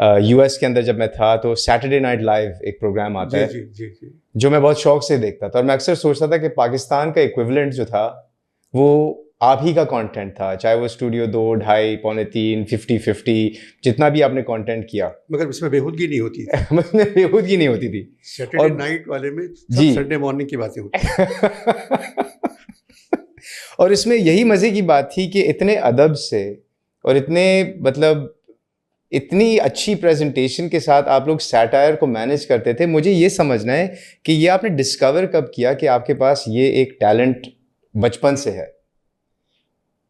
U S کے اندر جب میں تھا تو سیٹرڈے نائٹ لائیو ایک پروگرام آتا ہے جو میں بہت شوق سے دیکھتا تھا, اور میں اکثر سوچتا تھا کہ پاکستان کا ایکویولنٹ جو تھا وہ آپ ہی کا کانٹینٹ تھا, چاہے وہ اسٹوڈیو 2, 2.5, 3, 50-50 جتنا بھی آپ نے کانٹینٹ کیا, مگر اس میں بےہودگی نہیں ہوتی تھی. اس میں بےہودگی نہیں ہوتی تھی. سیٹرڈے نائٹ والے میں جی سنڈے مارننگ کی باتیں ہوتی اور اس میں یہی مزے کی بات تھی کہ اتنے ادب سے اور اتنے مطلب اتنی اچھی پریزنٹیشن کے ساتھ آپ لوگ سیٹائر کو مینیج کرتے تھے. مجھے یہ سمجھنا ہے کہ یہ آپ نے ڈسکور کب کیا کہ آپ کے پاس یہ ایک ٹیلنٹ بچپن سے ہے؟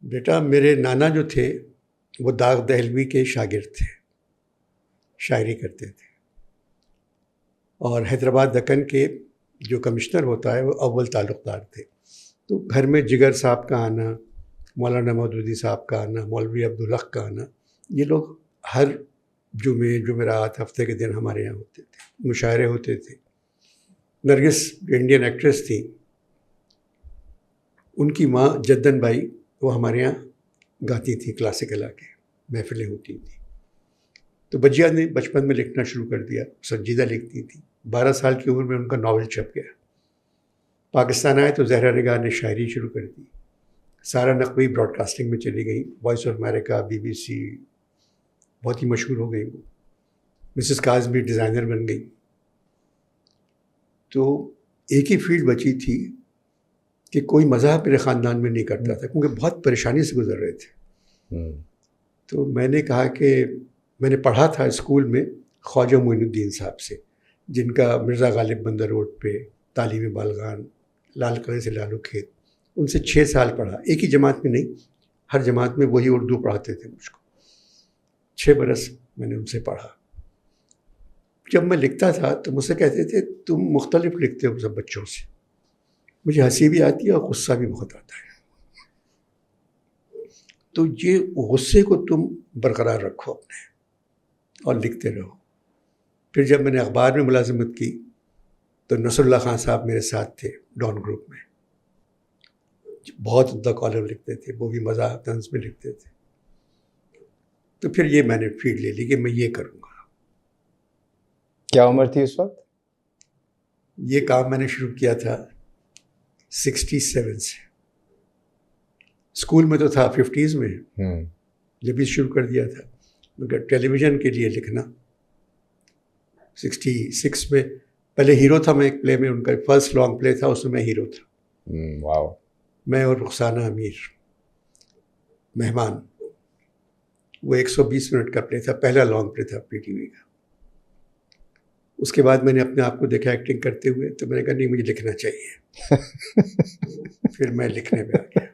بیٹا میرے نانا جو تھے وہ داغ دہلوی کے شاگرد تھے, شاعری کرتے تھے, اور حیدرآباد دکن کے جو کمشنر ہوتا ہے وہ اول تعلقدار تھے. تو گھر میں جگر صاحب کا آنا, مولانا مودودی صاحب کا آنا, مولوی عبدالحق کا آنا, یہ لوگ ہر جمعرات ہفتے کے دن ہمارے یہاں ہوتے تھے, مشاعرے ہوتے تھے. نرگس جو انڈین ایکٹریس تھی, ان کی ماں جدن بائی وہ ہمارے یہاں گاتی تھی, کلاسیکل آ کے محفلیں ہوتی تھیں. تو بجیا نے بچپن میں لکھنا شروع کر دیا, سنجیدہ لکھتی تھی. 12 سال کی عمر میں ان کا ناول چھپ گیا. پاکستان آئے تو زہرا نگار نے شاعری شروع کر دی. سارا نقوی براڈ کاسٹنگ میں چلی گئی, وائس آف امریکہ, BBC, بہت ہی مشہور ہو گئی. وہ مسز کاظمی ڈیزائنر بن گئی. تو ایک ہی فیلڈ بچی تھی کہ کوئی مذاق میرے خاندان میں نہیں کرتا تھا, کیونکہ بہت پریشانی سے گزر رہے تھے. تو میں نے کہا کہ میں نے پڑھا تھا اسکول میں خواجہ معین الدین صاحب سے, جن کا مرزا غالب بندر روڈ پہ, تعلیم بالغان, لال قلعے سے لالو کھیت, ان سے 6 سال پڑھا. ایک ہی جماعت میں نہیں, ہر جماعت میں وہی اردو پڑھاتے تھے مجھ کو. 6 برس میں نے ان سے پڑھا. جب میں لکھتا تھا تو مجھ سے کہتے تھے تم مختلف لکھتے ہو سب بچوں سے. مجھے ہنسی بھی آتی ہے اور غصہ بھی بہت آتا ہے. تو یہ غصے کو تم برقرار رکھو اپنے اور لکھتے رہو. پھر جب میں نے اخبار میں ملازمت کی تو نصر اللہ خان صاحب میرے ساتھ تھے ڈان گروپ میں, بہت عمدہ کالم لکھتے تھے, وہ بھی مزاح طنز میں لکھتے تھے. تو پھر یہ میں نے فیلڈ لے لی کہ میں یہ کروں گا. کیا عمر تھی اس وقت؟ یہ کام میں نے شروع کیا تھا 67 سے. اسکول میں تو تھا 50s میں جب بھی شروع کر دیا تھا, مگر ٹیلی ویژن کے لیے لکھنا 66 میں. پہلے ہیرو تھا میں ایک پلے میں, ان کا فرسٹ لانگ پلے تھا, اس میں میں ہیرو تھا. واو. میں اور رخسانہ امیر مہمان. وہ 120 منٹ کا پلے تھا, پہلا لانگ پلے تھا PTV کا. اس کے بعد میں نے اپنے آپ کو دیکھا ایکٹنگ کرتے ہوئے, تو میں نے کہا نہیں مجھے لکھنا چاہیے. پھر میں لکھنے پہ آ گیا.